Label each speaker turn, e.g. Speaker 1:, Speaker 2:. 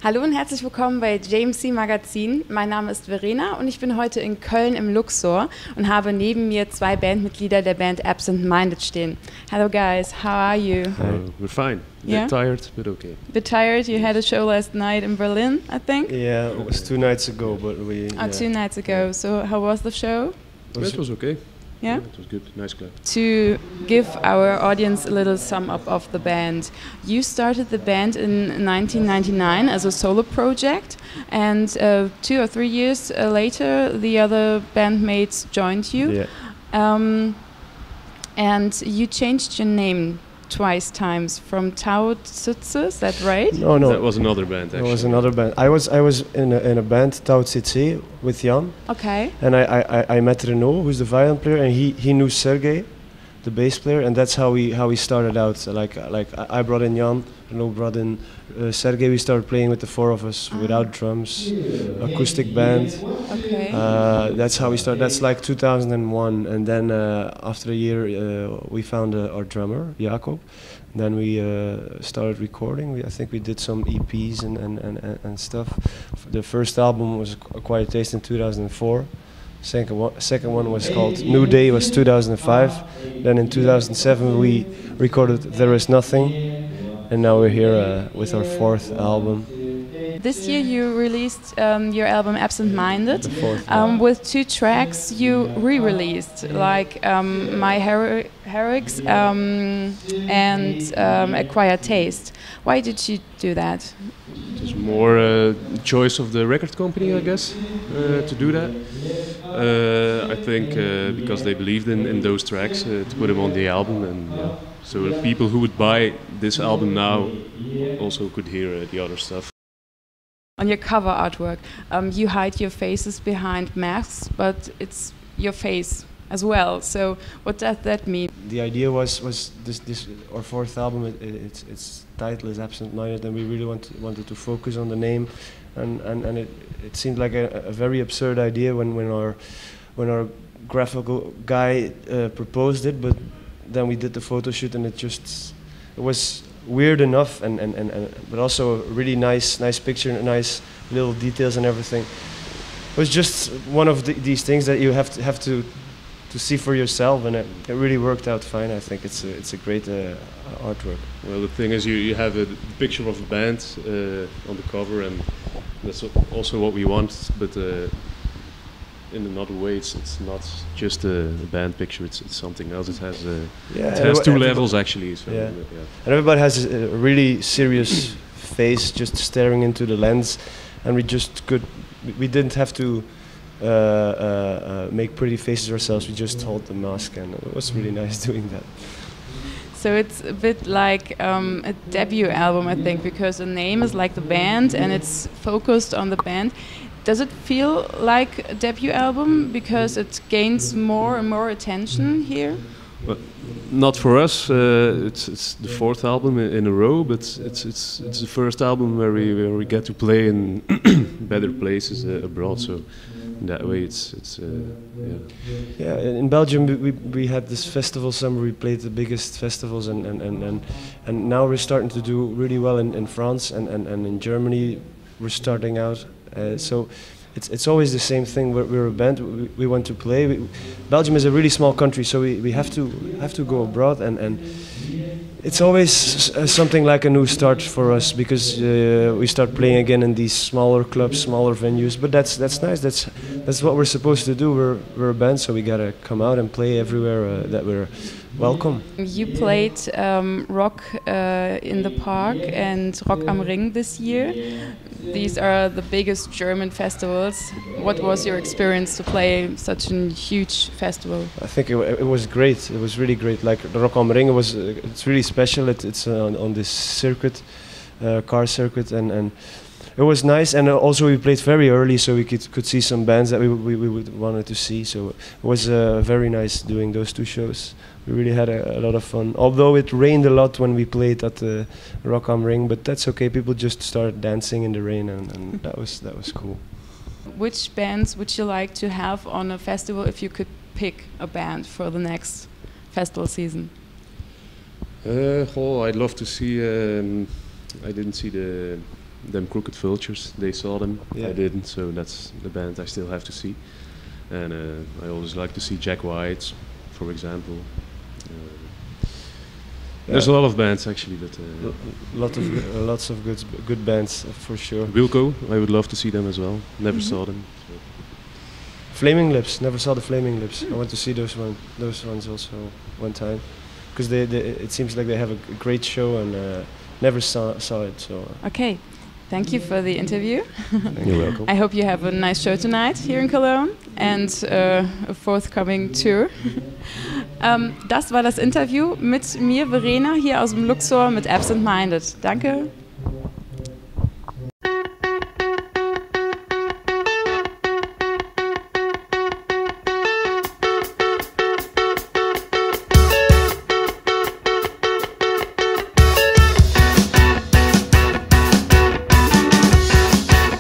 Speaker 1: Hallo und herzlich willkommen bei JMC Magazin. Mein Name ist Verena und ich bin heute in Köln im Luxor und habe neben mir zwei Bandmitglieder der Band ABSYNTHE MINDED stehen. Hello guys, how are you?
Speaker 2: We're fine.
Speaker 1: Yeah?
Speaker 2: Bit tired, but okay.
Speaker 1: Bit tired? You had a show last night in Berlin, I think?
Speaker 3: Yeah, it was 2 nights ago, but we...
Speaker 1: Oh, 2 nights ago. So how was the show?
Speaker 2: It was okay.
Speaker 1: Yeah?
Speaker 2: It was good. Nice club.
Speaker 1: To give our audience a little sum up of the band, you started the band in 1999 as a solo project, and 2 or 3 years later the other bandmates joined you.
Speaker 3: Yeah.
Speaker 1: And you changed your name twice from Tao Tsitse, is that right?
Speaker 3: No,
Speaker 2: That was another band, actually.
Speaker 3: It was another band. I was in a band, Tao Tsitse, with Jan.
Speaker 1: Okay.
Speaker 3: And I met Renaud, who's the violin player, and he knew Sergei, the bass player, and that's how we started out. So like I brought in Jan, Renaud brought in Sergei. We started playing with the 4 of us without drums, acoustic band.
Speaker 1: Okay.
Speaker 3: That's how we started. That's like 2001, and then after a year we found our drummer Jacob. Then we started recording. I think we did some EPs and stuff. The first album was A Quiet Taste in 2004. Second one was called New Day, was 2005. Then in 2007 we recorded There Is Nothing, and now we're here with our 4th album.
Speaker 1: This year you released your album ABSYNTHE MINDED.
Speaker 3: The 4th.
Speaker 1: With 2 tracks you re-released, like My Heroics and A Quiet Taste. Why did you do that?
Speaker 2: It was more a choice of the record company, I guess, to do that. I think because they believed in those tracks to put them on the album, and so the people who would buy this album now also could hear the other stuff.
Speaker 1: On your cover artwork, you hide your faces behind masks, but it's your face as well. So what does that mean?
Speaker 3: The idea was this our 4th album. Its title is ABSYNTHE MINDED, and we really wanted to focus on the name, and it seemed like a very absurd idea when our graphical guy proposed it, but then we did the photo shoot, and it was weird enough, but also a really nice picture, nice little details and everything. It was just one of these things that you have to see for yourself, and it really worked out fine. I think it's a great artwork.
Speaker 2: Well, the thing is, you have a picture of a band on the cover, and that's also what we want. But in another way, it's not just a band picture. It's something else. It has 2 levels actually. So,
Speaker 3: yeah. And everybody has a really serious face, just staring into the lens, and we didn't have to make pretty faces ourselves. We just hold the mask, and it was really nice doing that.
Speaker 1: So it's a bit like a debut album, I think, because the name is like the band and it's focused on the band. Does it feel like a debut album because it gains more and more attention here?
Speaker 2: Well, not for us. It's the 4th album in a row, but it's the first album where we get to play in better places abroad. So in that way,
Speaker 3: Yeah, in Belgium we had this festival summer. We played the biggest festivals, and now we're starting to do really well in France and in Germany. We're starting out. So it's always the same thing. We're a band. We want to play. Belgium is a really small country, so we have to go abroad, and it's always something like a new start for us, because we start playing again in these smaller clubs, smaller venues. But that's nice. That's what we're supposed to do. We're a band, so we gotta come out and play everywhere that we're welcome.
Speaker 1: You played Rock in the Park and Rock am Ring this year. These are the biggest German festivals. What was your experience to play such a huge festival?
Speaker 3: I think it was great. It was really great. Like the Rock am Ring, it's really special. It's on this circuit, car circuit, and it was nice. And also we played very early, so we could see some bands that we wanted to see. So it was very nice doing those 2 shows. We really had a lot of fun. Although it rained a lot when we played at the Rock am Ring, but that's okay. People just started dancing in the rain, and that was cool.
Speaker 1: Which bands would you like to have on a festival if you could pick a band for the next festival season?
Speaker 2: I'd love to see. I didn't see them Crooked Vultures. They saw them,
Speaker 3: Yeah.
Speaker 2: I didn't, so that's the band I still have to see. And I always like to see Jack White, for example. There's a lot of bands actually that.
Speaker 3: Lots of good bands for sure.
Speaker 2: Wilco, I would love to see them as well. Never saw them. So.
Speaker 3: Flaming Lips, never saw the Flaming Lips. I went to see those ones also one time, because it seems like they have a great show, and never saw it. So.
Speaker 1: Okay, thank you for the interview.
Speaker 2: You're welcome.
Speaker 1: I hope you have a nice show tonight here in Cologne and a forthcoming tour. Das war das Interview mit mir, Verena, hier aus dem Luxor mit Absent Minded. Danke.